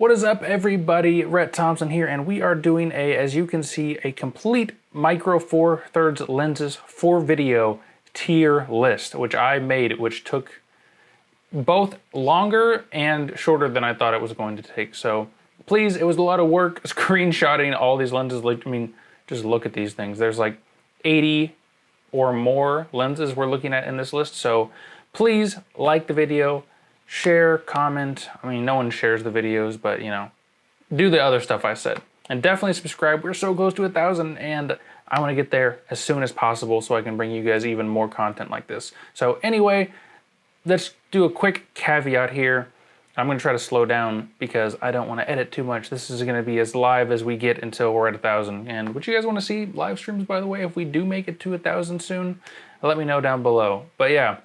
What is up, everybody? Rhett Thompson here, and we are doing as you can see, a complete micro 4/3 lenses for video tier list, which I made, which took both longer and shorter than I thought it was going to take. So please, it was a lot of work screenshotting all these lenses. Like, I mean, just look at these things. There's like 80 or more lenses we're looking at in this list. So please like the video, share, comment. I mean, no one shares the videos, but you know, do the other stuff I said. And definitely subscribe. We're so close to 1,000 and I want to get there as soon as possible so I can bring you guys even more content like this. So anyway, let's do a quick caveat here. I'm going to try to slow down because I don't want to edit too much. This is going to be as live as we get until we're at 1,000. And would you guys want to see live streams, by the way, if we do make it to 1,000 soon? Let me know down below. But yeah,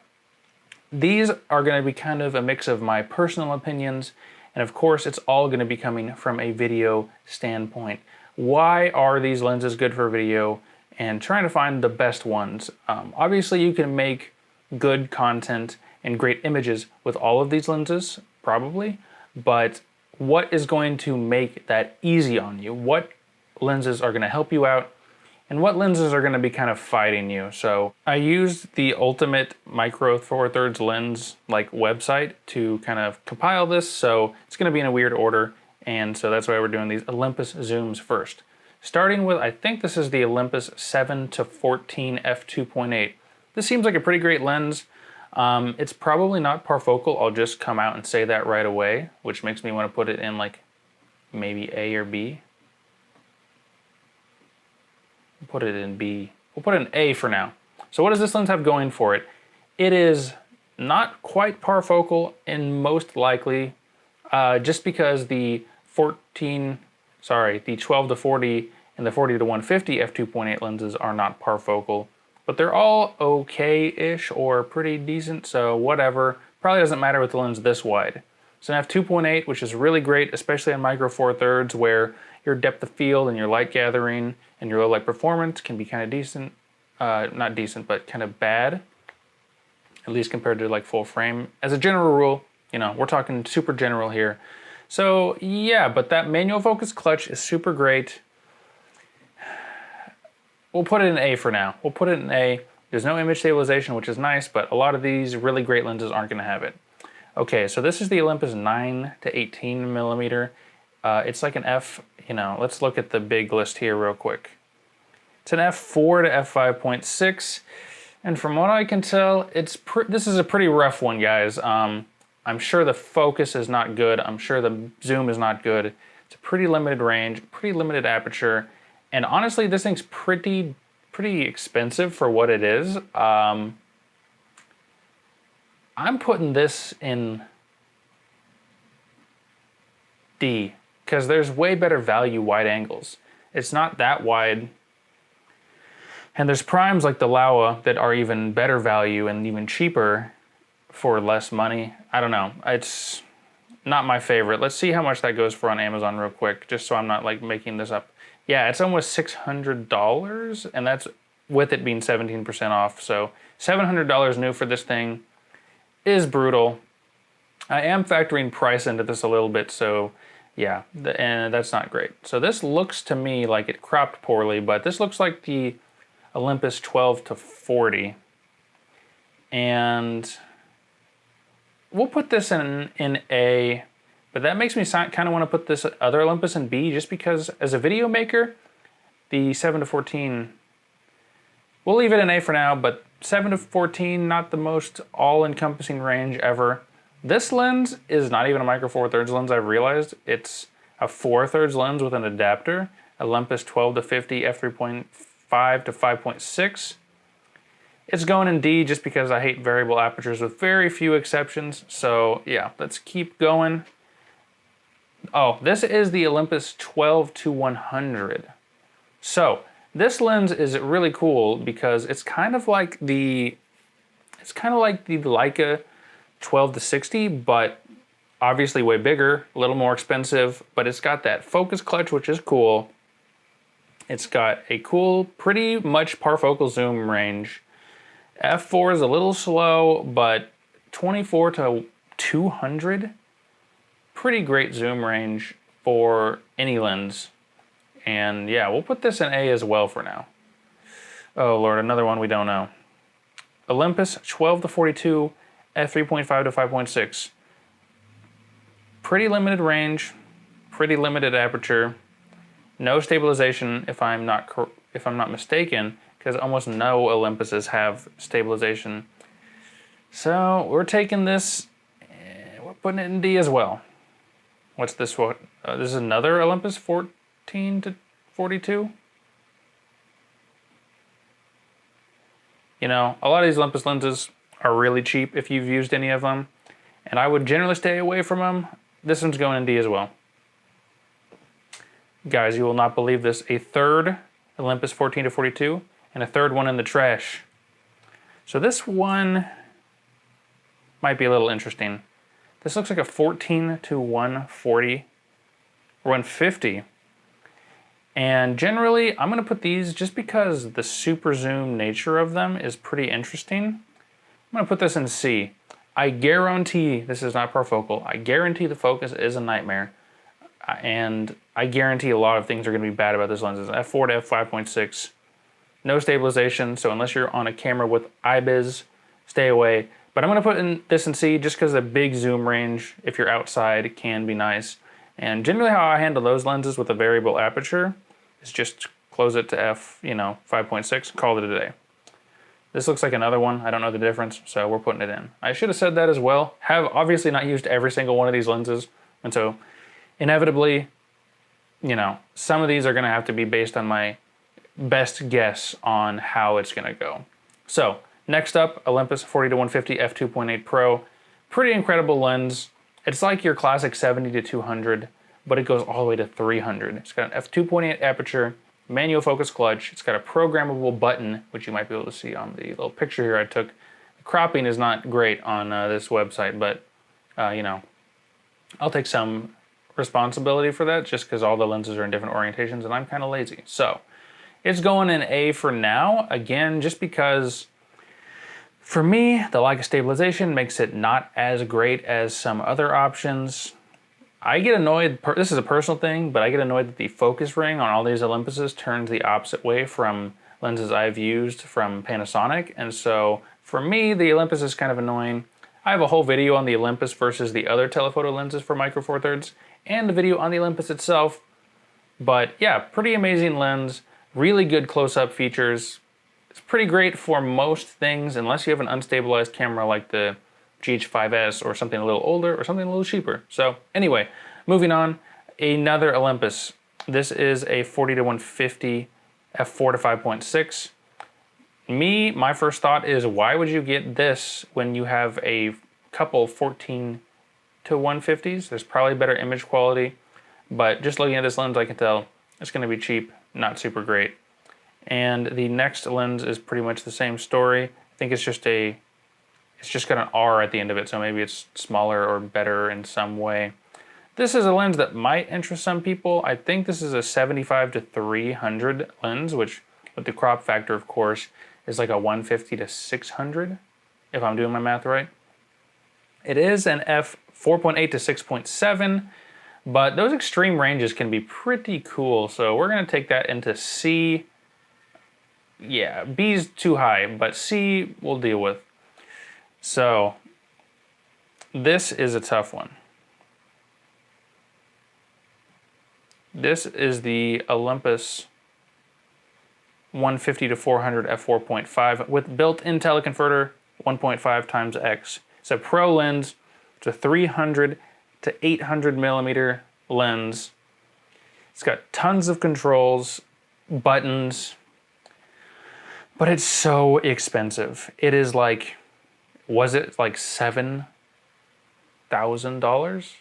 these are going to be kind of a mix of my personal opinions, and of course it's all going to be coming from a video standpoint. Why are these lenses good for video, and trying to find the best ones. Obviously you can make good content and great images with all of these lenses, probably, but what is going to make that easy on you? What lenses are going to help you out? And what lenses are going to be kind of fighting you? So I used the Ultimate Micro 4/3 lens website to kind of compile this. So it's going to be in a weird order. And so that's why we're doing these Olympus Zooms first. Starting with, I think this is the Olympus 7-14 f2.8. This seems like a pretty great lens. It's probably not parfocal. I'll just come out and say that right away, which makes me want to put it in like maybe A or B. Put it in B. We'll put it in A for now. So what does this lens have going for it? It is not quite parfocal, and most likely just because the 12-40 and the 40-150 f2.8 lenses are not parfocal, but they're all okay-ish or pretty decent, so whatever. Probably doesn't matter with the lens this wide. So an f2.8, which is really great, especially on micro 4/3, where your depth of field and your light gathering and your low light performance can be kind of decent, not decent, but kind of bad, at least compared to like full frame. As a general rule, you know, we're talking super general here. So yeah, but that manual focus clutch is super great. We'll put it in A for now. We'll put it in A. There's no image stabilization, which is nice, but a lot of these really great lenses aren't going to have it. Okay, so this is the Olympus 9-18 millimeter. It's like an F, you know, let's look at the big list here real quick. It's an F4 to F5.6, and from what I can tell, this is a pretty rough one, guys. I'm sure the focus is not good. I'm sure the zoom is not good. It's a pretty limited range, pretty limited aperture, and honestly, this thing's pretty expensive for what it is. I'm putting this in D, because there's way better value wide angles. It's not that wide. And there's primes like the Leica that are even better value and even cheaper for less money. I don't know. It's not my favorite. Let's see how much that goes for on Amazon real quick, just so I'm not like making this up. Yeah, it's almost $600, and that's with it being 17% off. So $700 new for this thing is brutal. I am factoring price into this a little bit, so yeah, and that's not great. So this looks to me like it cropped poorly, but this looks like the Olympus 12-40. And we'll put this in A, but that makes me kind of want to put this other Olympus in B, just because as a video maker, the 7-14, we'll leave it in A for now, but 7-14, not the most all-encompassing range ever. This lens is not even a micro 4/3 lens, I've realized. It's a 4/3 lens with an adapter, Olympus 12-50 f3.5 to 5.6. It's going in D just because I hate variable apertures with very few exceptions. So yeah, let's keep going. Oh, this is the Olympus 12-100. So this lens is really cool because it's kind of like the Leica 12-60, but obviously way bigger, a little more expensive, but it's got that focus clutch, which is cool. It's got a cool, pretty much parfocal zoom range. F4 is a little slow, but 24 to 200 pretty great zoom range for any lens. And yeah, we'll put this in A as well for now. Oh Lord, another one we don't know. Olympus 12 to 42 f3.5 to 5.6. Pretty limited range, pretty limited aperture, no stabilization if I'm not mistaken, because almost no Olympuses have stabilization. So we're taking this, we're putting it in D as well. What's this one? This is another Olympus 14 to 42. You know, a lot of these Olympus lenses are really cheap if you've used any of them, and I would generally stay away from them. This one's going in D as well. Guys, you will not believe this. A third Olympus 14 to 42 and a third one in the trash. So this one might be a little interesting. This looks like a 14 to 140 or 150. And generally, I'm going to put these just because the super zoom nature of them is pretty interesting. I'm going to put this in C. I guarantee this is not profocal. I guarantee the focus is a nightmare. And I guarantee a lot of things are going to be bad about this lens. F4 to f5.6. No stabilization, so unless you're on a camera with IBIS, stay away. But I'm going to put this in C just because the big zoom range, if you're outside, can be nice. And generally how I handle those lenses with a variable aperture is just close it to f, 5.6, call it a day. This looks like another one. I don't know the difference, so we're putting it in. I should have said that as well. Have obviously not used every single one of these lenses, and so inevitably, some of these are going to have to be based on my best guess on how it's going to go. So next up, Olympus 40 to 150 f2.8 Pro. Pretty incredible lens. It's like your classic 70 to 200, but it goes all the way to 300. It's got an f2.8 aperture, manual focus clutch. It's got a programmable button, which you might be able to see on the little picture here I took. The cropping is not great on this website, but I'll take some responsibility for that just because all the lenses are in different orientations and I'm kind of lazy. So it's going in A for now, again, just because for me, the Leica stabilization makes it not as great as some other options. I get annoyed, this is a personal thing, but I get annoyed that the focus ring on all these Olympuses turns the opposite way from lenses I've used from Panasonic. And so for me, the Olympus is kind of annoying. I have a whole video on the Olympus versus the other telephoto lenses for Micro Four Thirds and the video on the Olympus itself. But yeah, pretty amazing lens, really good close-up features. It's pretty great for most things unless you have an unstabilized camera like the GH5S or something a little older or something a little cheaper. So anyway, moving on, another Olympus. This is a 40 to 150 f4 to 5.6. My first thought is, why would you get this when you have a couple 14 to 150s? There's probably better image quality, but just looking at this lens, I can tell it's going to be cheap, not super great. And the next lens is pretty much the same story. I think it's just got an R at the end of it, so maybe it's smaller or better in some way. This is a lens that might interest some people. I think this is a 75 to 300 lens, which with the crop factor, of course, is like a 150 to 600, if I'm doing my math right. It is an f4.8 to 6.7, but those extreme ranges can be pretty cool, so we're going to take that into C. Yeah, B's too high, but C we'll deal with. So this is a tough one. This is the Olympus 150 to 400 f4.5 with built-in teleconverter 1.5 times X. It's a pro lens. It's a 300 to 800 millimeter lens. It's got tons of controls, buttons, but it's so expensive. It is like, was it like $7,000?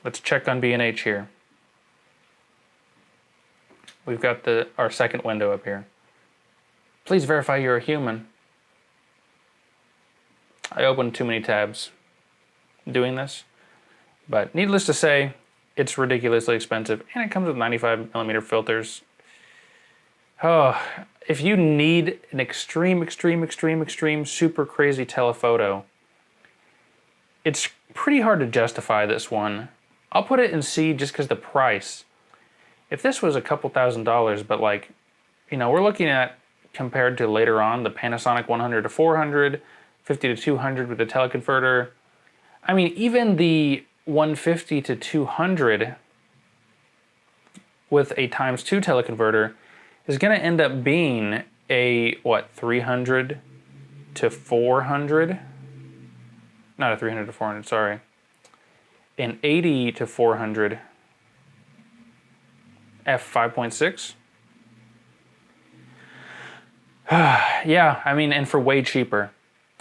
Let's check on B&H here. We've got our second window up here. Please verify you're a human. I opened too many tabs doing this, but needless to say, it's ridiculously expensive, and it comes with 95 millimeter filters. Oh, if you need an extreme, super crazy telephoto, it's pretty hard to justify this one I'll put it in C just because the price. If this was a couple $1,000s, but like, you know, we're looking at, compared to later on, the Panasonic 100 to 400, 50 to 200 with the teleconverter. I mean, even the 150 to 200 with a ×2 teleconverter is going to end up being a, what, 300 to 400? Not a 300 to 400, sorry. An 80 to 400 f5.6. Yeah, I mean, and for way cheaper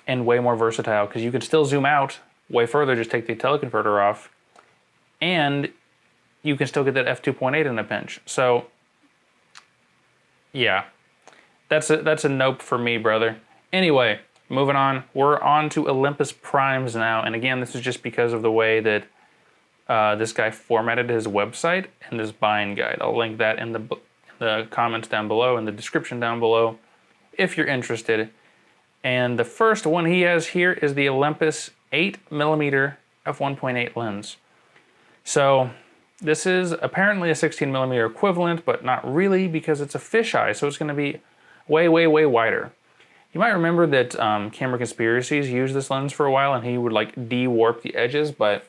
and way more versatile, because you can still zoom out way further, just take the teleconverter off, and you can still get that f2.8 in a pinch. So yeah, that's a nope for me, brother. Anyway, moving on, we're on to Olympus Primes now, and again, this is just because of the way that this guy formatted his website and his buying guide. I'll link that in the comments down below, in the description down below, if you're interested. And the first one he has here is the Olympus 8mm f1.8 lens. So this is apparently a 16mm equivalent, but not really, because it's a fisheye, so it's going to be way, way, way wider. You might remember that Camera Conspiracies used this lens for a while, and he would like de-warp the edges, but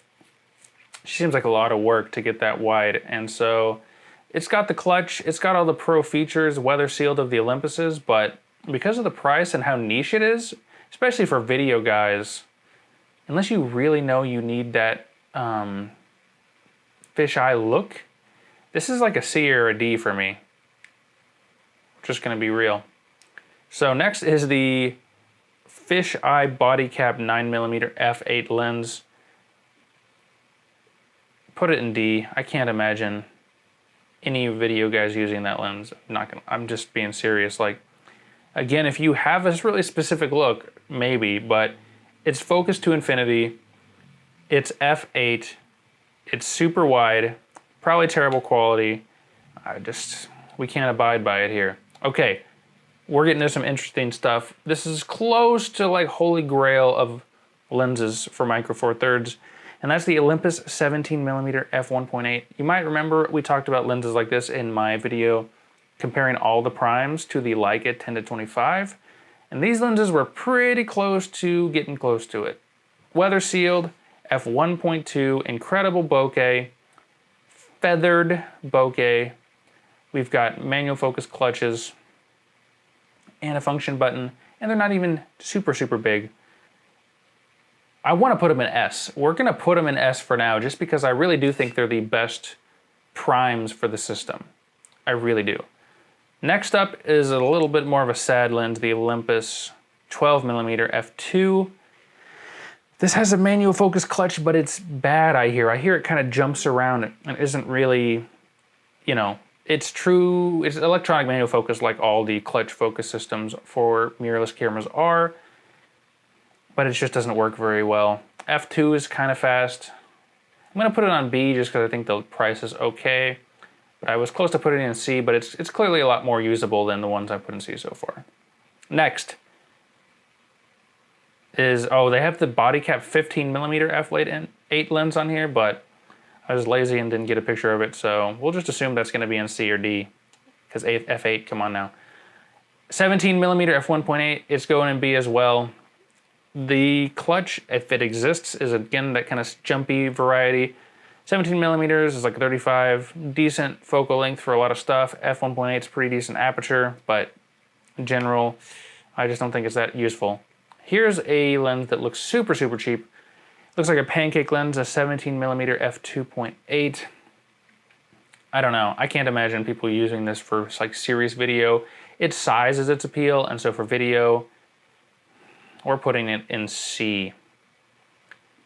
it seems like a lot of work to get that wide. And so it's got the clutch, it's got all the pro features, weather sealed of the Olympuses, but because of the price and how niche it is, especially for video guys, unless you really know you need that fisheye look, this is like a C or a D for me. Just gonna be real. So next is the fisheye body cap 9mm f8 lens. Put it in D. I can't imagine any video guys using that lens. I'm just being serious. Like, again, if you have a really specific look, maybe, but it's focused to infinity. It's f8. It's super wide. Probably terrible quality. We can't abide by it here. Okay, we're getting into some interesting stuff. This is close to like holy grail of lenses for Micro Four Thirds, and that's the Olympus 17mm f1.8. You might remember we talked about lenses like this in my video comparing all the primes to the Leica 10 to 25, and these lenses were pretty close to getting close to it. Weather sealed, f1.2, incredible bokeh, feathered bokeh. We've got manual focus clutches and a function button, and they're not even super, super big. I want to put them in S. We're going to put them in S for now, just because I really do think they're the best primes for the system. I really do. Next up is a little bit more of a sad lens, the Olympus 12mm f2. This has a manual focus clutch, but it's bad, I hear. I hear it kind of jumps around and isn't really, you know, it's true, it's electronic manual focus like all the clutch focus systems for mirrorless cameras are, but it just doesn't work very well. F2 is kind of fast. I'm gonna put it on B just because I think the price is okay. But I was close to putting it in C, but it's clearly a lot more usable than the ones I put in C so far. Next is, oh, they have the body cap 15mm f8 lens on here, but I was lazy and didn't get a picture of it, so we'll just assume that's gonna be in C or D, because f8, come on now. 17mm f1.8, it's going in B as well. The clutch, if it exists, is again that kind of jumpy variety. 17mm is like 35, decent focal length for a lot of stuff. F1.8 is pretty decent aperture, but in general, I just don't think it's that useful. Here's a lens that looks super, super cheap. Looks like a pancake lens, a 17mm f2.8. I don't know, I can't imagine people using this for like serious video. Its size is its appeal, and so for video, we're putting it in C.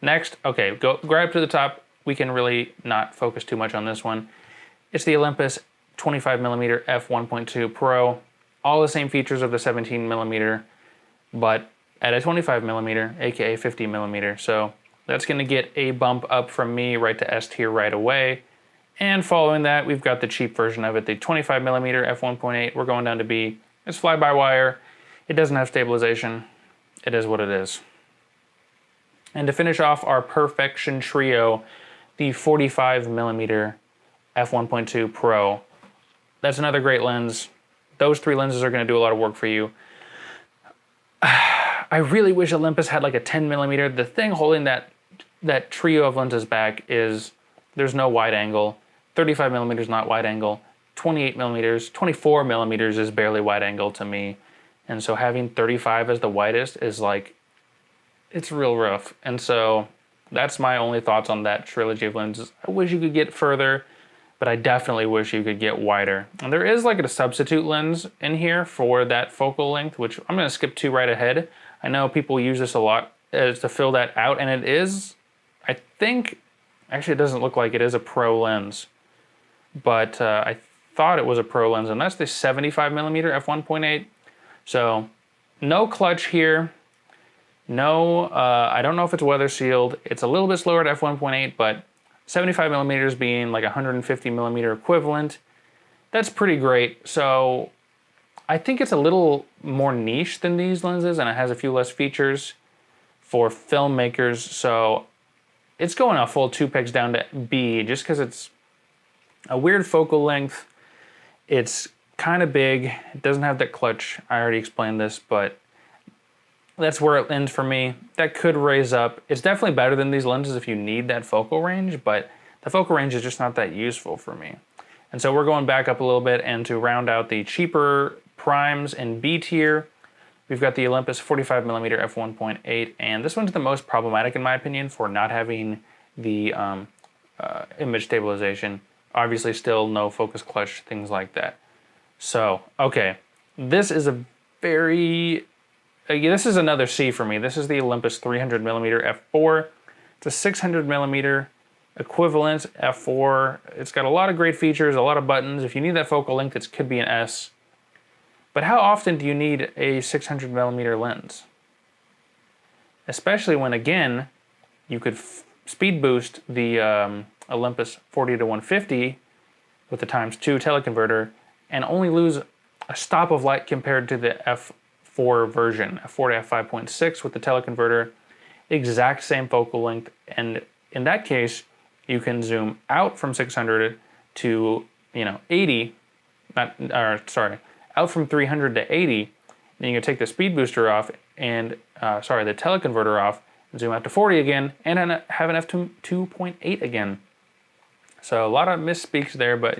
Next, okay, go right up to the top. We can really not focus too much on this one. It's the Olympus 25mm f1.2 Pro. All the same features of the 17mm, but at a 25mm, aka 50mm. So that's gonna get a bump up from me right to S tier right away. And following that, we've got the cheap version of it, the 25mm f1.8. We're going down to B. It's fly-by-wire. It doesn't have stabilization. It is what it is. And to finish off our perfection trio, the 45mm f1.2 Pro. That's another great lens. Those three lenses are going to do a lot of work for you. I really wish Olympus had like a 10mm. The thing holding that trio of lenses back is there's no wide angle. 35mm is not wide angle. 28mm, 24mm is barely wide angle to me. And so having 35 as the widest is like, it's real rough. And so that's my only thoughts on that trilogy of lenses. I wish you could get further, but I definitely wish you could get wider. And there is like a substitute lens in here for that focal length, which I'm gonna skip to right ahead. I know people use this a lot to fill that out, and it is, I think, actually it doesn't look like it is a Pro lens, but I thought it was a Pro lens, and that's the 75mm f1.8. So no clutch here. No, I don't know if it's weather sealed. It's a little bit slower at f1.8, but 75mm being like 150mm equivalent, that's pretty great. So I think it's a little more niche than these lenses, and it has a few less features for filmmakers. So it's going a full 2 picks down to B just because it's a weird focal length. It's kind of big. It doesn't have that clutch. I already explained this, but that's where it ends for me. That could raise up. It's definitely better than these lenses if you need that focal range, but the focal range is just not that useful for me. And so we're going back up a little bit, and to round out the cheaper primes in B tier, we've got the Olympus 45mm f1.8, and this one's the most problematic in my opinion for not having the image stabilization. Obviously still no focus clutch, things like that. So, okay, this is a very, this is another C for me. This is the Olympus 300mm f4. It's a 600mm equivalent f4. It's got a lot of great features, a lot of buttons. If you need that focal length, it could be an S. But how often do you need a 600mm lens? Especially when, again, you could speed boost the Olympus 40-150 with the ×2 teleconverter and only lose a stop of light compared to the f4 version, f4 to f5.6 with the teleconverter, exact same focal length. And in that case, you can zoom out from 600 to 80, out from 300 to 80. Then you can take the speed booster off and the teleconverter off, and zoom out to 40 again, and then have an f2.8 again. So a lot of misspeaks there, but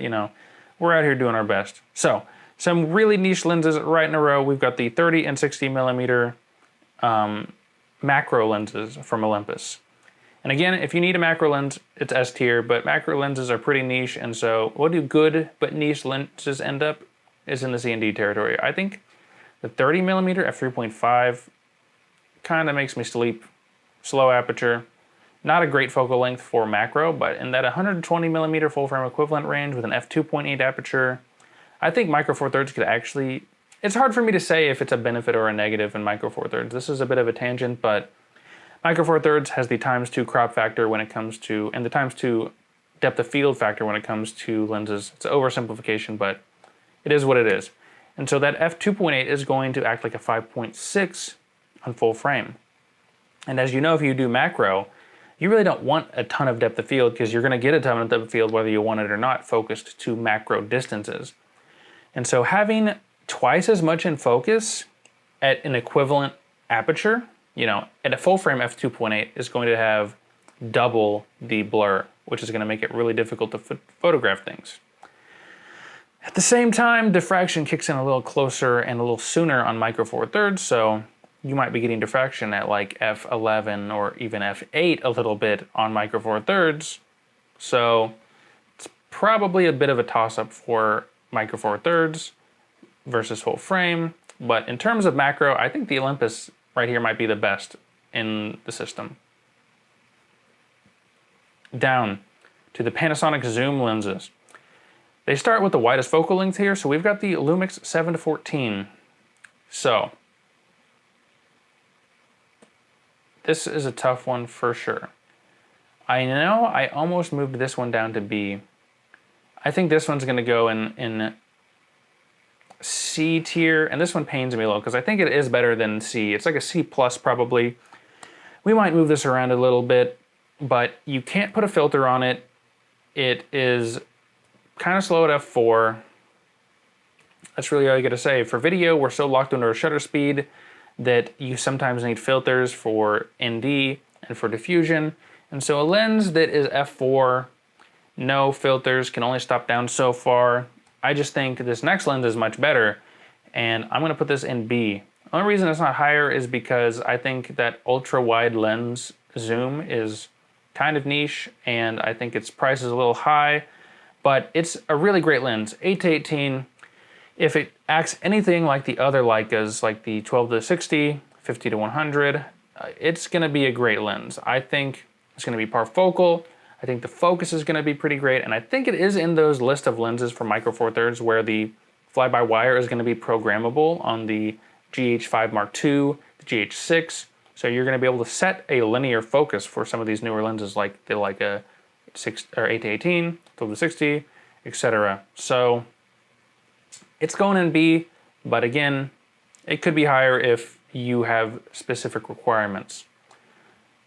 we're out here doing our best. So some really niche lenses right in a row. We've got the 30 and 60mm macro lenses from Olympus. And again, if you need a macro lens, it's S tier, but macro lenses are pretty niche, and so what do good but niche lenses end up is in the C and D territory. I think the 30mm f3.5 kind of makes me sleep. Slow aperture, not a great focal length for macro, but in that 120mm full frame equivalent range with an f2.8 aperture, I think micro four thirds could actually, it's hard for me to say if it's a benefit or a negative in micro four thirds. This is a bit of a tangent, but micro four thirds has the ×2 crop factor when it comes to, and the ×2 depth of field factor when it comes to lenses. It's an oversimplification, but it is what it is. And so that f2.8 is going to act like a 5.6 on full frame. And as you know, if you do macro, you really don't want a ton of depth of field because you're going to get a ton of depth of field whether you want it or not, focused to macro distances. And so having twice as much in focus at an equivalent aperture, at a full frame f2.8 is going to have double the blur, which is going to make it really difficult to photograph things. At the same time, diffraction kicks in a little closer and a little sooner on micro four thirds, so you might be getting diffraction at like f11 or even f8 a little bit on micro four thirds. So it's probably a bit of a toss-up for micro four thirds versus full frame. But in terms of macro, I think the Olympus right here might be the best in the system. Down to the Panasonic Zoom lenses. They start with the widest focal length here, so we've got the Lumix 7-14. So this is a tough one for sure. I know I almost moved this one down to B. I think this one's gonna go in C tier, and this one pains me a little because I think it is better than C. It's like a C plus probably. We might move this around a little bit. but you can't put a filter on it. It is kind of slow at f4. That's really all you gotta say. For video, we're so locked into our shutter speed that you sometimes need filters for ND and for diffusion. And so a lens that is f4, no filters, can only stop down so far. I just think this next lens is much better, and I'm gonna put this in B. The only reason it's not higher is because I think that ultra wide lens zoom is kind of niche, and I think its price is a little high, but it's a really great lens. 8-18, if it acts anything like the other Leicas, like the 12-60, 50-100, it's gonna be a great lens. I think it's gonna be parfocal. I think the focus is gonna be pretty great, and I think it is in those list of lenses for Micro Four Thirds where the fly-by-wire is gonna be programmable on the GH5 Mark II, the GH6, so you're gonna be able to set a linear focus for some of these newer lenses like the Leica 8-18, 12-60, etc. So it's going in B, but again, it could be higher if you have specific requirements.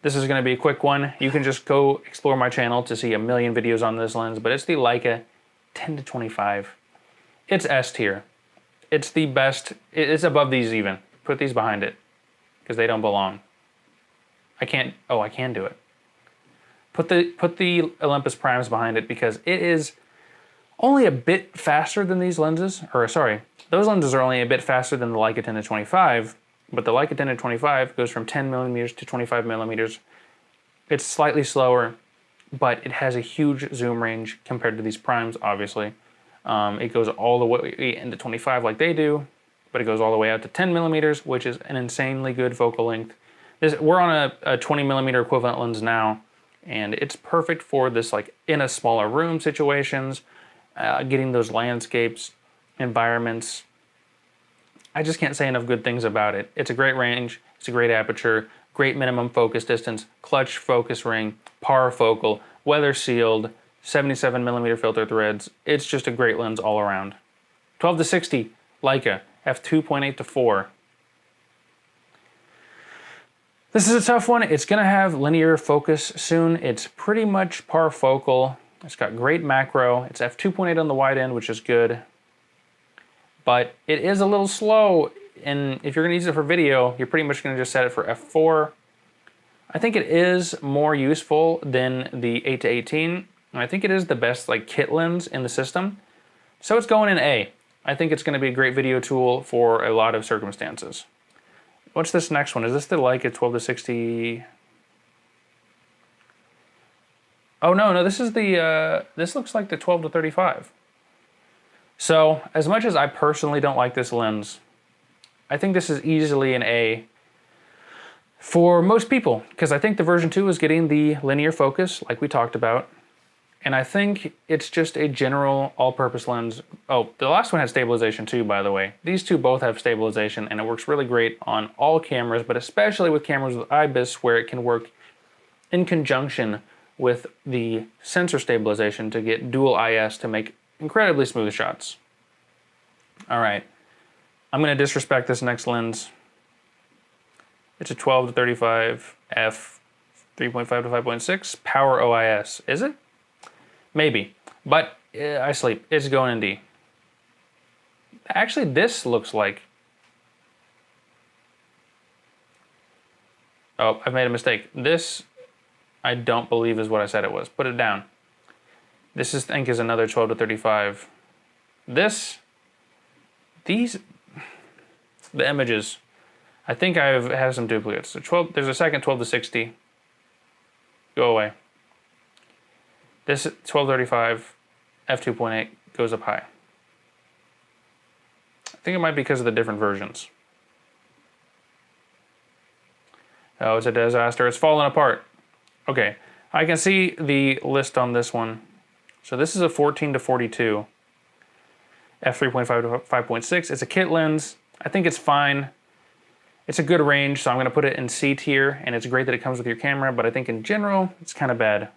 This is gonna be a quick one. You can just go explore my channel to see a million videos on this lens, but it's the Leica 10-25. It's S tier. It's the best, it's above these even. Put these behind it, because they don't belong. I can't, oh, I can do it. Put the Olympus Primes behind it because it is only a bit faster than these lenses, or sorry, those lenses are only a bit faster than the Leica 10-25, but the Leica 10-25 goes from 10 millimeters to 25 millimeters. It's slightly slower, but it has a huge zoom range compared to these Primes, obviously. It goes all the way into 25 like they do, but it goes all the way out to 10 millimeters, which is an insanely good focal length. We're on a 20 millimeter equivalent lens now, and it's perfect for this like in a smaller room situations, getting those landscapes, environments. I just can't say enough good things about it. It's a great range, it's a great aperture, great minimum focus distance, clutch focus ring, parafocal, weather sealed, 77 millimeter filter threads. It's just a great lens all around. 12-60, Leica, f2.8-4. This is a tough one. It's gonna have linear focus soon. It's pretty much parfocal. It's got great macro. It's f2.8 on the wide end, which is good. But it is a little slow, and if you're gonna use it for video, you're pretty much gonna just set it for f4. I think it is more useful than the 8-18, and I think it is the best like kit lens in the system. So it's going in A. I think it's gonna be a great video tool for a lot of circumstances. What's this next one? Is this the Leica 12-60? Oh no, this is the, this looks like the 12-35. So as much as I personally don't like this lens, I think this is easily an A for most people, because I think the version 2 is getting the linear focus like we talked about. And I think it's just a general all-purpose lens. Oh, the last one had stabilization too, by the way. These two both have stabilization, and it works really great on all cameras, but especially with cameras with IBIS, where it can work in conjunction with the sensor stabilization to get dual IS to make incredibly smooth shots. All right, I'm gonna disrespect this next lens. It's a 12-35 f 3.5-5.6 power OIS. Is it? Maybe, but I sleep. It's going in D. Actually, this looks like... Oh, I've made a mistake. This, I don't believe is what I said it was. Put it down. This is, I think, is another 12-35. This, these, the images, I think I have some duplicates. So 12, there's a second 12-60. Go away. This 12-35, f2.8 goes up high. I think it might be because of the different versions. Oh, it's a disaster. It's falling apart. Okay, I can see the list on this one. So this is a 14-42, f3.5-5.6. It's a kit lens. I think it's fine. It's a good range, so I'm gonna put it in C tier, and it's great that it comes with your camera, but I think in general, it's kind of bad.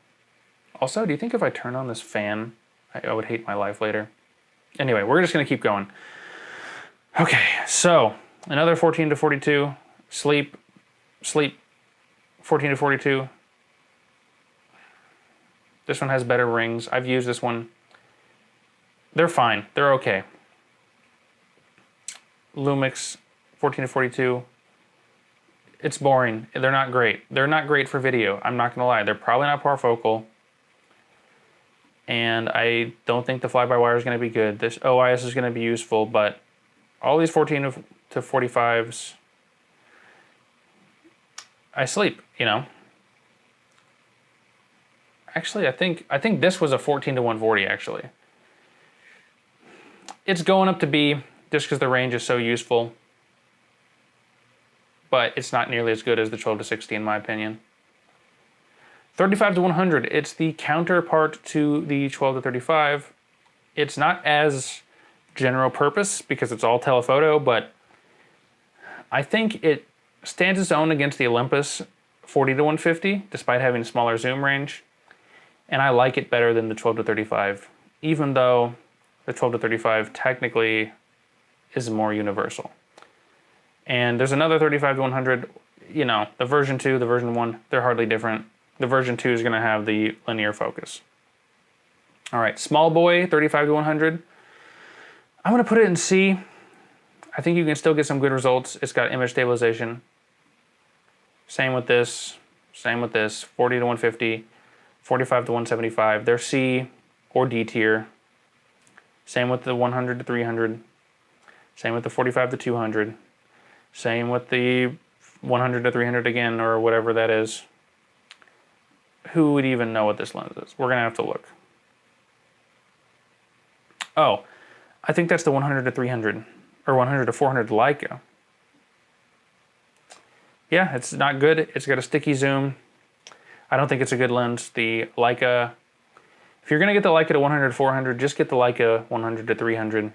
Also, do you think if I turn on this fan, I would hate my life later? Anyway, we're just gonna keep going. Okay, so another 14-42, sleep, 14-42. This one has better rings. I've used this one. They're fine. They're okay. Lumix 14-42. It's boring. They're not great. They're not great for video. I'm not gonna lie. They're probably not parfocal. And I don't think the fly-by-wire is gonna be good. This OIS is gonna be useful, but all these 14-45s, I sleep, you know. Actually, I think this was a 14-140 actually. It's going up to B just because the range is so useful, but it's not nearly as good as the 12-60 in my opinion. 35-100, it's the counterpart to the 12-35. It's not as general purpose because it's all telephoto, but I think it stands its own against the Olympus 40-150 despite having a smaller zoom range, and I like it better than the 12-35, even though the 12-35 technically is more universal. And there's another 35-100, you know, the version 2, the version 1, they're hardly different. The version 2 is going to have the linear focus. All right, small boy, 35-100. I'm going to put it in C. I think you can still get some good results. It's got image stabilization. Same with this, 40-150, 45-175. They're C or D tier. Same with the 100-300. Same with the 45-200. Same with the 100-300 again, or whatever that is. Who would even know what this lens is? We're gonna have to look. Oh, I think that's the 100-300 or 100-400 Leica. Yeah, it's not good. It's got a sticky zoom. I don't think it's a good lens. The Leica, if you're gonna get the Leica to 100-400, just get the Leica 100-300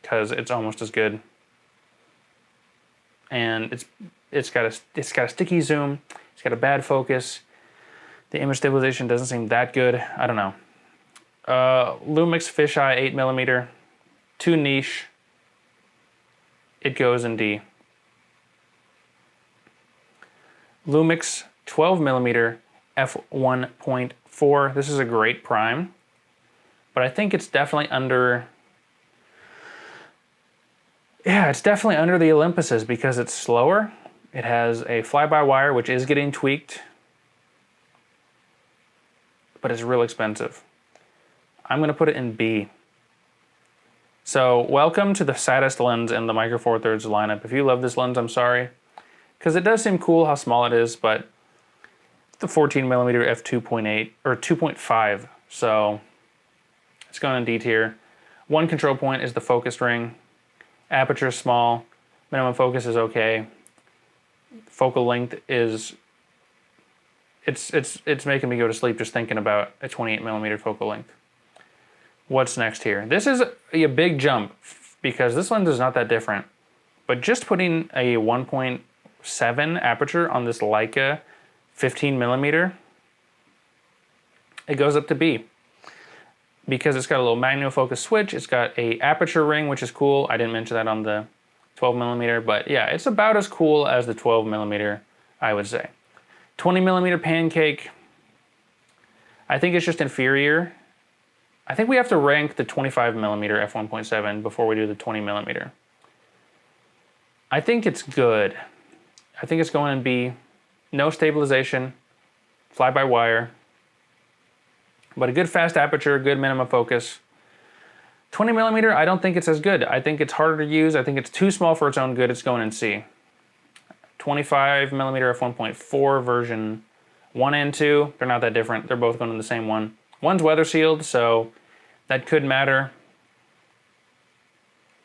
because it's almost as good. And it's got a sticky zoom. It's got a bad focus. The image stabilization doesn't seem that good. I don't know. Lumix fisheye 8mm, too niche. It goes in D. Lumix 12mm f1.4. This is a great prime, but I think it's definitely under. Yeah, it's definitely under the Olympuses because it's slower. It has a fly-by-wire, which is getting tweaked, but it's real expensive. I'm gonna put it in B. So welcome to the saddest lens in the Micro Four Thirds lineup. If you love this lens, I'm sorry, because it does seem cool how small it is, but it's the 14mm f2.8 or 2.5, so it's going in D tier. One control point is the focus ring. Aperture is small. Minimum focus is okay. Focal length is. It's making me go to sleep just thinking about a 28mm focal length. What's next here? This is a big jump because this lens is not that different, but just putting a 1.7 aperture on this Leica 15mm, it goes up to B because it's got a little manual focus switch. It's got a aperture ring, which is cool. I didn't mention that on the 12mm, but yeah, it's about as cool as the 12mm, I would say. 20mm pancake, I think it's just inferior. I think we have to rank the 25mm f1.7 before we do the 20mm. I think it's good. I think it's going in B. No stabilization, fly-by-wire, but a good fast aperture, good minimum focus. 20mm, I don't think it's as good. I think it's harder to use. I think it's too small for its own good. It's going in C. 25mm f1.4 version 1 and 2, they're not that different. They're both going in the same one. One's weather sealed, so that could matter,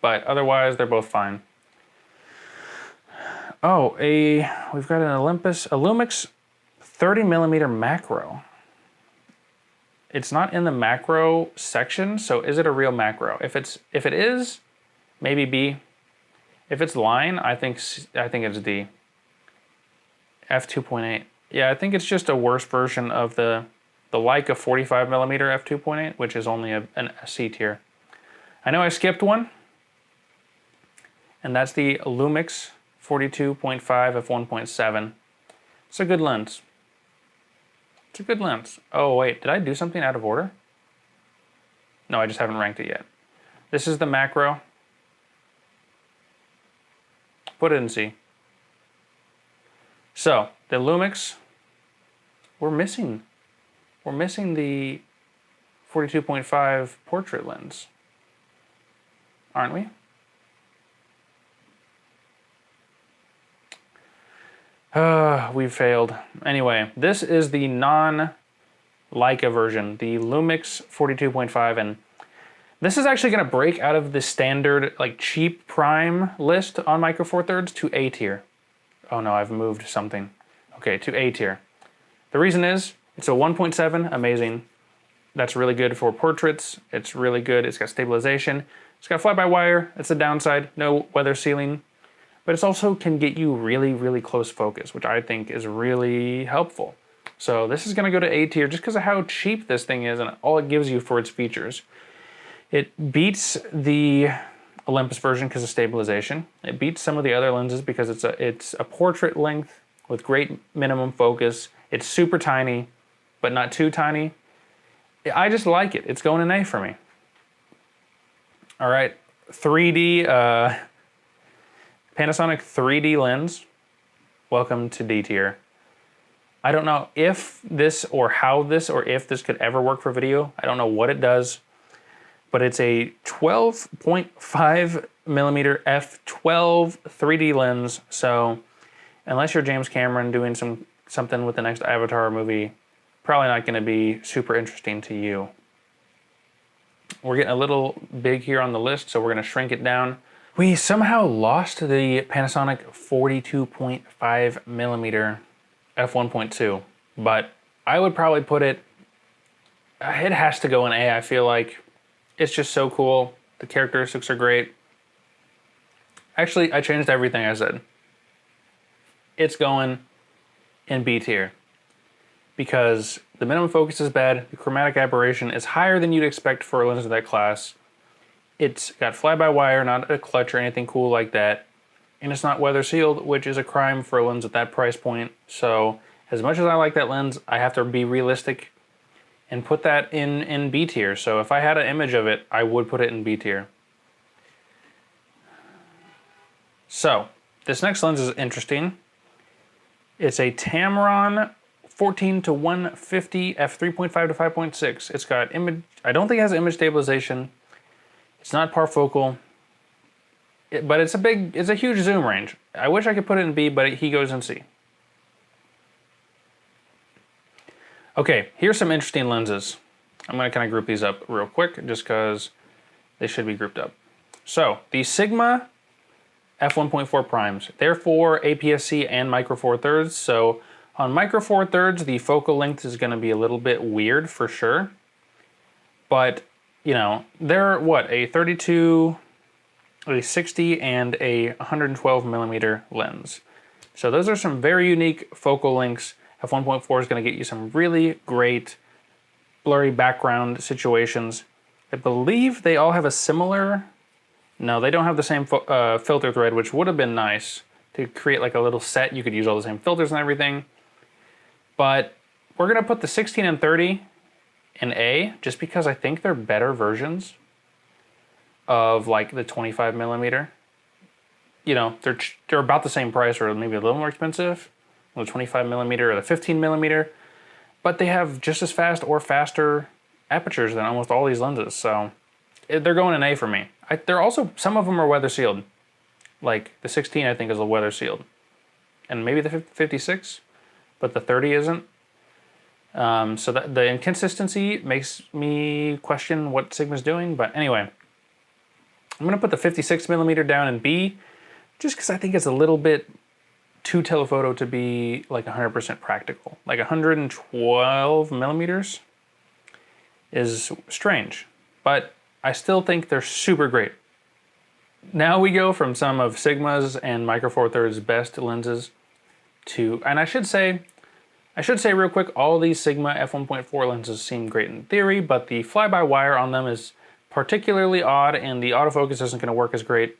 but otherwise they're both fine. Oh, we've got an Olympus, a Lumix 30mm macro. It's not in the macro section, so is it a real macro? If it is, maybe B. If it's line, I think it's D. f2.8. Yeah, I think it's just a worse version of the Leica 45mm f2.8, which is only a C tier. I know I skipped one, and that's the Lumix 42.5 f1.7. It's a good lens. It's a good lens. Oh wait, did I do something out of order? No, I just haven't ranked it yet. This is the Macro. Put it in C. So, the Lumix, we're missing the 42.5 portrait lens, aren't we? We've failed. Anyway, this is the non-Leica version, the Lumix 42.5, and this is actually going to break out of the standard, like, cheap prime list on Micro Four Thirds to A tier. Oh no, I've moved something. Okay, to A tier. The reason is, it's a 1.7, amazing. That's really good for portraits. It's really good. It's got stabilization. It's got fly-by-wire. It's a downside. No weather sealing. But it also can get you really, really close focus, which I think is really helpful. So this is going to go to A tier just because of how cheap this thing is and all it gives you for its features. It beats the Olympus version because of stabilization. It beats some of the other lenses because it's a portrait length with great minimum focus. It's super tiny, but not too tiny. I just like it. It's going an A for me. All right, 3D, Panasonic 3D lens. Welcome to D tier. I don't know if this or how this or if this could ever work for video. I don't know what it does, but it's a 12.5 millimeter f12 3D lens. So unless you're James Cameron doing something with the next Avatar movie, probably not going to be super interesting to you. We're getting a little big here on the list, so we're going to shrink it down. We somehow lost the Panasonic 42.5 millimeter f1.2, but I would probably put it has to go in A. I feel like it's just so cool. The characteristics are great. Actually, I changed everything I said. It's going in B tier because the minimum focus is bad, the chromatic aberration is higher than you'd expect for a lens of that class. It's got fly-by-wire, not a clutch or anything cool like that, and it's not weather sealed, which is a crime for a lens at that price point. So as much as I like that lens, I have to be realistic and put that in B tier. So if I had an image of it, I would put it in B tier. So this next lens is interesting. It's a Tamron 14 to 150 f3.5 to 5.6. It's got image, I don't think it has image stabilization. It's not parfocal, but it's a huge zoom range. I wish I could put it in B, but he goes in C. Okay, here's some interesting lenses. I'm gonna kind of group these up real quick just because they should be grouped up. So the Sigma f1.4 primes, they're for APS-C and Micro Four Thirds. So on Micro Four Thirds, the focal length is gonna be a little bit weird for sure, but you know, they're what, a 32, a 60, and a 112 millimeter lens. So those are some very unique focal lengths. F1.4 is going to get you some really great blurry background situations. I believe they all have a similar, no, they don't have the same filter thread, which would have been nice to create like a little set. You could use all the same filters and everything. But we're going to put the 16 and 30 in A, just because I think they're better versions of like the 25 millimeter. You know, they're about the same price or maybe a little more expensive, the 25 millimeter or the 15 millimeter, but they have just as fast or faster apertures than almost all these lenses. So they're going in A for me. They're also, some of them are weather sealed. Like the 16 I think is a weather sealed, and maybe the 56, but the 30 isn't. So that the inconsistency makes me question what Sigma's doing, but anyway, I'm gonna put the 56 millimeter down in B, just because I think it's a little bit too telephoto to be like 100% practical. Like 112 millimeters is strange, but I still think they're super great. Now we go from some of Sigma's and Micro Four Thirds best lenses to, and I should say real quick, all these Sigma f1.4 lenses seem great in theory, but the fly-by-wire on them is particularly odd and the autofocus isn't going to work as great.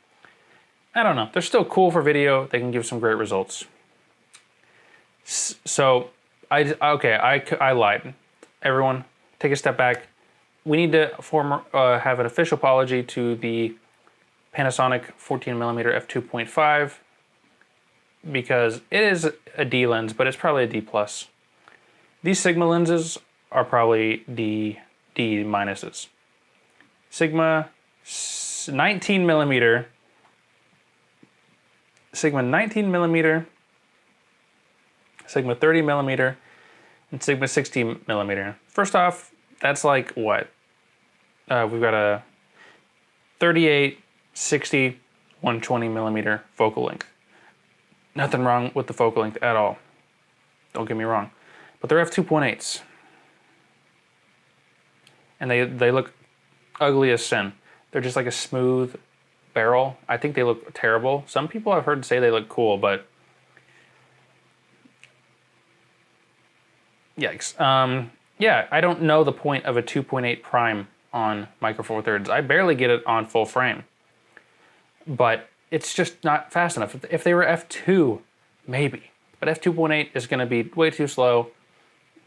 I don't know. They're still cool for video. They can give some great results. So I lied. Everyone, take a step back. We need to have an official apology to the Panasonic 14mm f2.5 because it is a D lens, but it's probably a D+. These Sigma lenses are probably D minuses. Sigma 19mm, Sigma 19mm, Sigma 30mm, and Sigma 60mm. First off, that's like what? We've got a 38, 60, 120mm focal length. Nothing wrong with the focal length at all. Don't get me wrong. But they're f2.8s. And they look ugly as sin. They're just like a smooth barrel. I think they look terrible. Some people I've heard say they look cool, but yikes. Yeah, I don't know the point of a 2.8 prime on Micro Four Thirds. I barely get it on full frame. But it's just not fast enough. If they were f2, maybe. But f2.8 is going to be way too slow.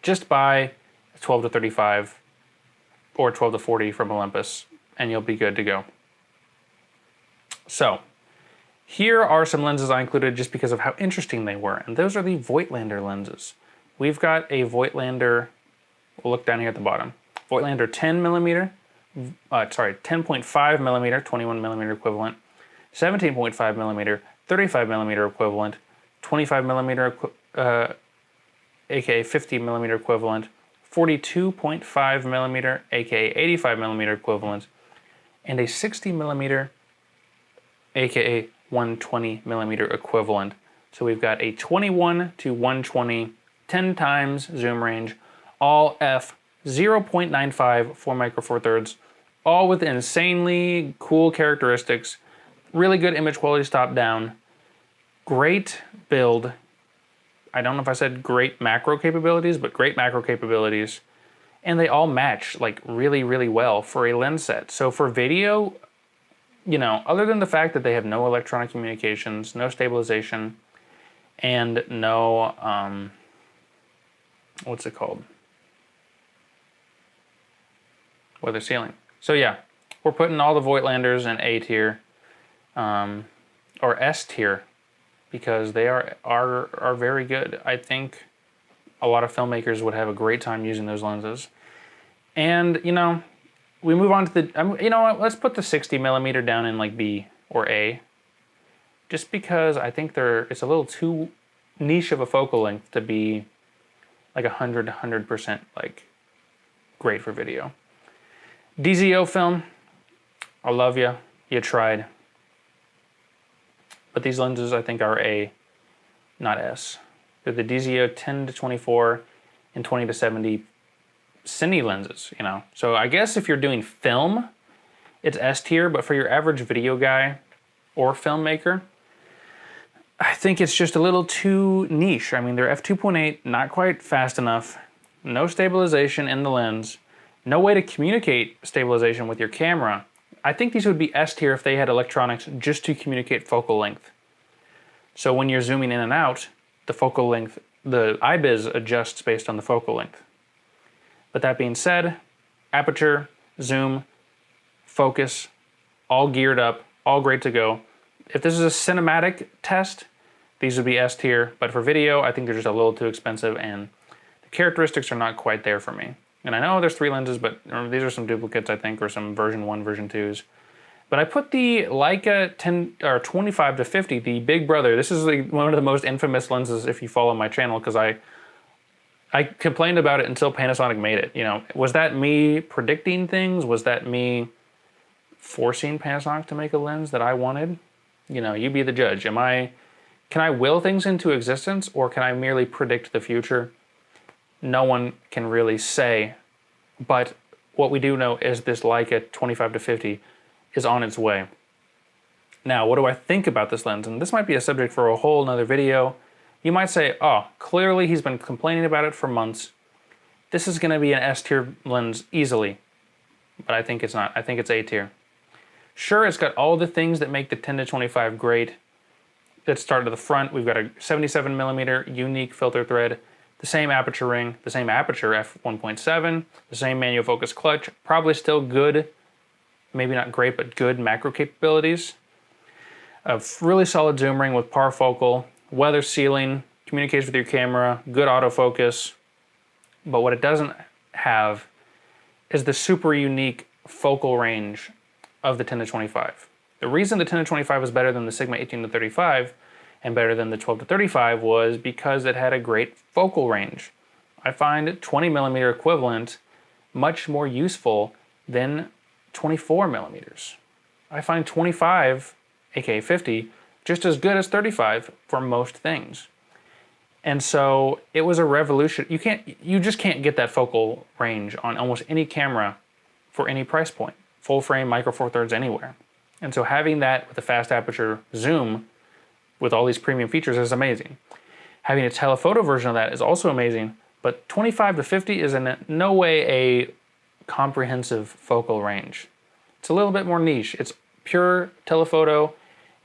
Just buy 12 to 35 or 12 to 40 from Olympus, and you'll be good to go. So, here are some lenses I included just because of how interesting they were, and those are the Voigtlander lenses. We've got a Voigtlander, we'll look down here at the bottom, Voigtlander 10mm, 10.5mm, 21mm equivalent, 17.5mm, 35mm equivalent, 25mm, aka 50mm equivalent, 42.5mm, aka 85mm equivalent, and a 60mm, aka 120mm equivalent. So we've got a 21 to 120, 10 times zoom range, all f 0.95 4 micro four thirds, all with insanely cool characteristics, really good image quality top down, great build. I don't know if I said great macro capabilities, but great macro capabilities. And they all match like really, really well for a lens set. So for video, you know, other than the fact that they have no electronic communications, no stabilization, and no, what's it called? Weather sealing. So yeah, we're putting all the Voigtlanders in A tier, or S tier, because they are very good. I think a lot of filmmakers would have a great time using those lenses. And, you know, we move on to the, you know what, let's put the 60mm down in like B or A, just because I think it's a little too niche of a focal length to be like 100% like great for video. DZO film, I love you, you tried. But these lenses I think are A, not S. They're the DZO 10 to 24 and 20 to 70 cine lenses, you know. So I guess if you're doing film, it's S tier, but for your average video guy or filmmaker, I think it's just a little too niche. I mean, they're f2.8, not quite fast enough, no stabilization in the lens, no way to communicate stabilization with your camera. I think these would be S tier if they had electronics just to communicate focal length. So when you're zooming in and out, the focal length, the IBIS adjusts based on the focal length. But that being said, aperture, zoom, focus, all geared up, all great to go. If this is a cinematic test, these would be S tier, but for video, I think they're just a little too expensive and the characteristics are not quite there for me. And I know there's 3 lenses, but these are some duplicates, I think, or some version 1, version 2s. But I put the Leica 25 to 50, the big brother. This is one of the most infamous lenses if you follow my channel, because I complained about it until Panasonic made it. You know, was that me predicting things? Was that me forcing Panasonic to make a lens that I wanted? You know, you be the judge. Can I will things into existence, or can I merely predict the future? No one can really say, but what we do know is this Leica 25 to 50 is on its way. Now, what do I think about this lens? And this might be a subject for a whole nother video. You might say, oh, clearly he's been complaining about it for months. This is gonna be an S tier lens easily, but I think it's not. I think it's A tier. Sure, it's got all the things that make the 10 to 25 great. Let's start at the front. We've got a 77mm unique filter thread, the same aperture ring, the same aperture f1.7, the same manual focus clutch, probably still good, maybe not great, but good macro capabilities. A really solid zoom ring with parafocal, weather sealing, communicates with your camera, good autofocus. But what it doesn't have is the super unique focal range of the 10-25. The reason the 10-25 was better than the Sigma 18-35 and better than the 12-35 was because it had a great focal range. I find 20mm equivalent much more useful than 24mm. I find 25, aka 50, just as good as 35 for most things. And so it was a revolution. You just can't get that focal range on almost any camera for any price point. Full frame, micro four thirds, anywhere. And so having that with a fast aperture zoom with all these premium features is amazing. Having a telephoto version of that is also amazing, but 25 to 50 is in no way a comprehensive focal range. It's a little bit more niche. It's pure telephoto,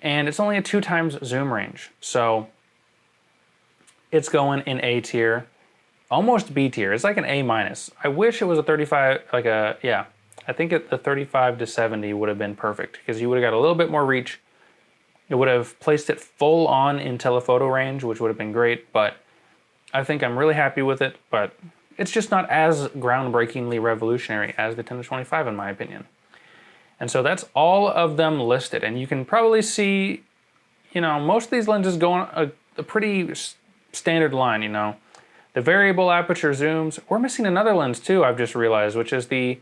and it's only a 2x zoom range. So it's going in A tier, almost B tier. It's like an A minus. I wish it was a 35, I think the 35 to 70 would have been perfect because you would have got a little bit more reach. It would have placed it full on in telephoto range, which would have been great, but I think I'm really happy with it, but it's just not as groundbreakingly revolutionary as the 10-25 in my opinion. And so that's all of them listed, and you can probably see, most of these lenses go on a pretty standard line, The variable aperture zooms. We're missing another lens too, I've just realized, which is the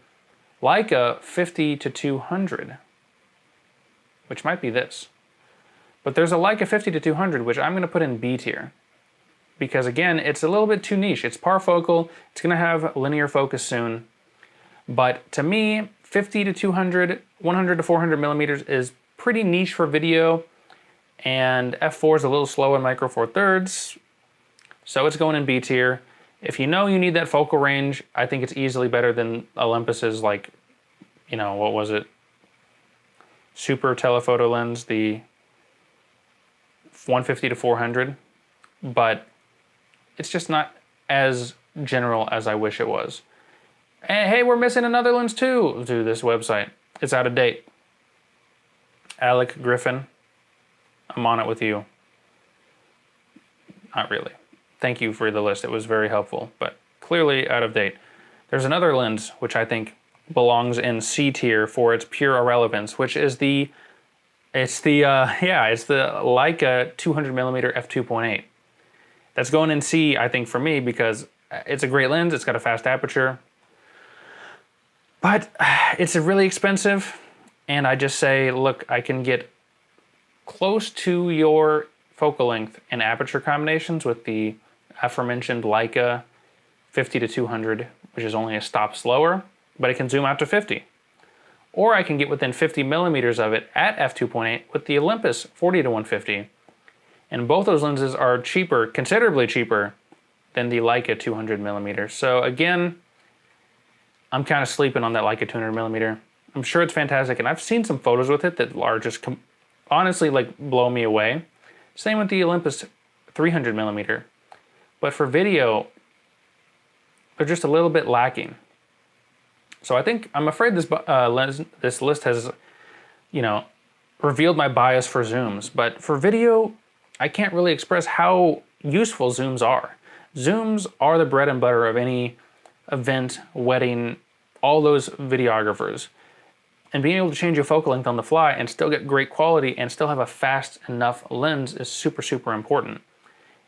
Leica 50-200, which might be this. But there's a Leica 50-200, which I'm going to put in B tier. Because again, it's a little bit too niche. It's parafocal, it's going to have linear focus soon. But to me, 50-200, 100-400mm is pretty niche for video. And f4 is a little slow in micro four thirds. So it's going in B tier. If you need that focal range, I think it's easily better than Olympus's, what was it? Super telephoto lens, the 150-400. But it's just not as general as I wish it was. And hey, we're missing another lens too to this website. It's out of date. Alec Griffin, I'm on it with you. Not really. Thank you for the list. It was very helpful, but clearly out of date. There's another lens which I think belongs in C tier for its pure irrelevance, which is the Leica 200mm f2.8. That's going in C, I think, for me because it's a great lens. It's got a fast aperture, but it's really expensive. And I just say, look, I can get close to your focal length and aperture combinations with the aforementioned Leica 50-200, which is only a stop slower, but it can zoom out to 50. Or I can get within 50mm of it at f2.8 with the Olympus 40-150. And both those lenses are cheaper, considerably cheaper than the Leica 200mm. So again, I'm kind of sleeping on that Leica 200mm. I'm sure it's fantastic, and I've seen some photos with it that are just honestly blow me away. Same with the Olympus 300mm. But for video, they're just a little bit lacking. So I'm afraid this list has, revealed my bias for zooms. But for video, I can't really express how useful zooms are. Zooms are the bread and butter of any event, wedding, all those videographers. And being able to change your focal length on the fly and still get great quality and still have a fast enough lens is super, super important.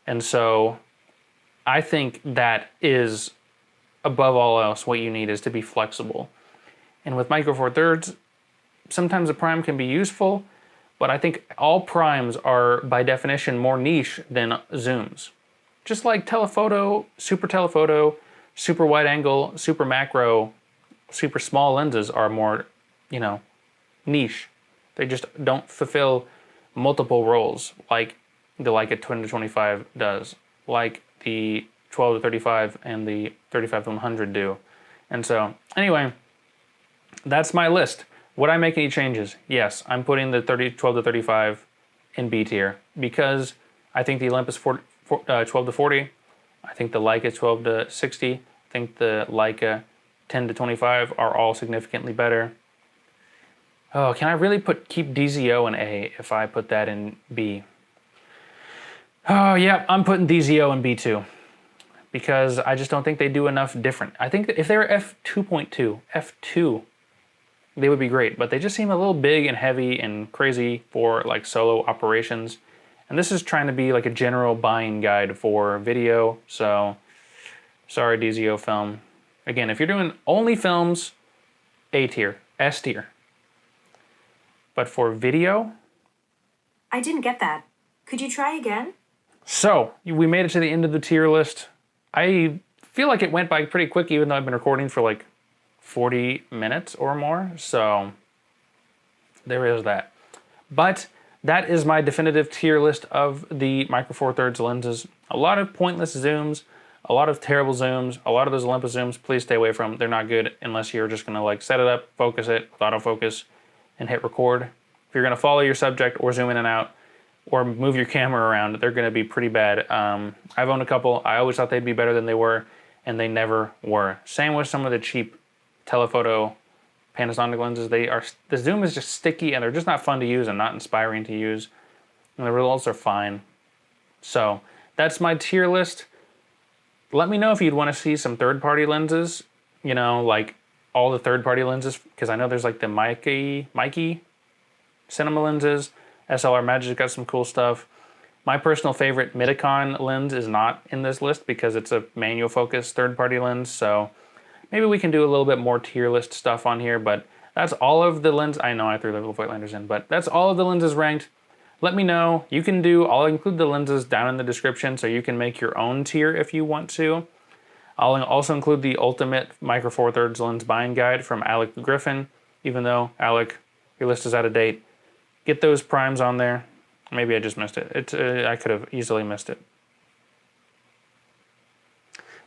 And so I think that is, above all else, what you need is to be flexible. And with micro four thirds, sometimes a prime can be useful, but I think all primes are by definition more niche than zooms. Just like telephoto, super wide angle, super macro, super small lenses are more, niche. They just don't fulfill multiple roles like the Leica 20-25 does, like the 12-35 and the 35-100 do. And so, anyway, that's my list. Would I make any changes? Yes, I'm putting the 12-35 in B tier because I think the Olympus 12-40 I think the Leica 12 to 60, I think the Leica 10 to 25 are all significantly better. Oh, can I really keep DZO in A if I put that in B? Oh, yeah, I'm putting DZO in B too, because I just don't think they do enough different. I think that if they were f2.2, f2, they would be great, but they just seem a little big and heavy and crazy for like solo operations. And this is trying to be like a general buying guide for video, so sorry DZO film. Again, if you're doing only films, A tier, S tier. But for video... I didn't get that. Could you try again? So, we made it to the end of the tier list. I feel like it went by pretty quick, even though I've been recording for like 40 minutes or more, so there is that. But that is my definitive tier list of the Micro Four Thirds lenses. A lot of pointless zooms, a lot of terrible zooms, a lot of those Olympus Zooms, please stay away from. They're not good unless you're just gonna like set it up, focus it with autofocus, and hit record. If you're gonna follow your subject or zoom in and out, or move your camera around, they're gonna be pretty bad. I've owned a couple. I always thought they'd be better than they were, and they never were. Same with some of the cheap telephoto Panasonic lenses. The zoom is just sticky and they're just not fun to use and not inspiring to use. And the results are fine. So that's my tier list. Let me know if you'd want to see some third-party lenses, you know, like all the third-party lenses, because I know there's like the Mikey cinema lenses. SLR Magic's got some cool stuff. My personal favorite Midicon lens is not in this list because it's a manual focus third-party lens, so maybe we can do a little bit more tier list stuff on here, but that's all of the lenses. I know I threw the little Voigtlanders in, but that's all of the lenses ranked. Let me know. I'll include the lenses down in the description so you can make your own tier if you want to. I'll also include the Ultimate Micro Four Thirds Lens Buying Guide from Alec Griffin, even though, Alec, your list is out of date. Get those primes on there. Maybe I just missed it. I could have easily missed it.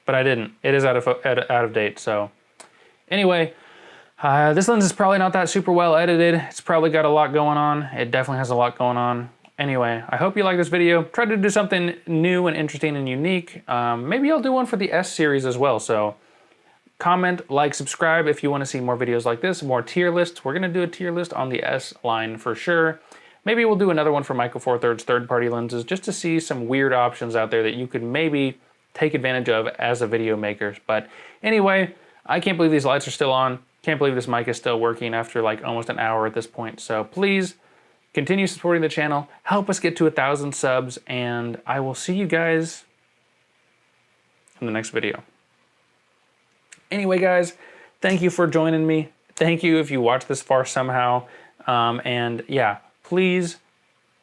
But I didn't. It is out of date, so. Anyway, this lens is probably not that super well edited. It's probably got a lot going on. It definitely has a lot going on. Anyway, I hope you like this video. Try to do something new and interesting and unique. Maybe I'll do one for the S series as well, so comment, like, subscribe if you want to see more videos like this, more tier lists. We're going to do a tier list on the S line for sure. Maybe we'll do another one for Micro Four Thirds third-party lenses just to see some weird options out there that you could maybe take advantage of as a video maker. But anyway, I can't believe these lights are still on. Can't believe this mic is still working after like almost an hour at this point. So please continue supporting the channel. Help us get to 1,000 subs, and I will see you guys in the next video. Anyway, guys, thank you for joining me. Thank you if you watched this far somehow. And yeah, please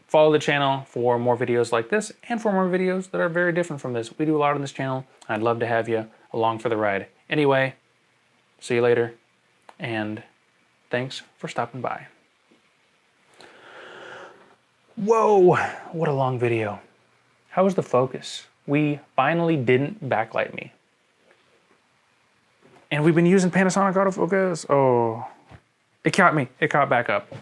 follow the channel for more videos like this and for more videos that are very different from this. We do a lot on this channel. I'd love to have you along for the ride. Anyway, see you later, and thanks for stopping by. Whoa, what a long video. How was the focus? We finally didn't backlight me. And we've been using Panasonic autofocus. Oh, it caught me. It caught back up.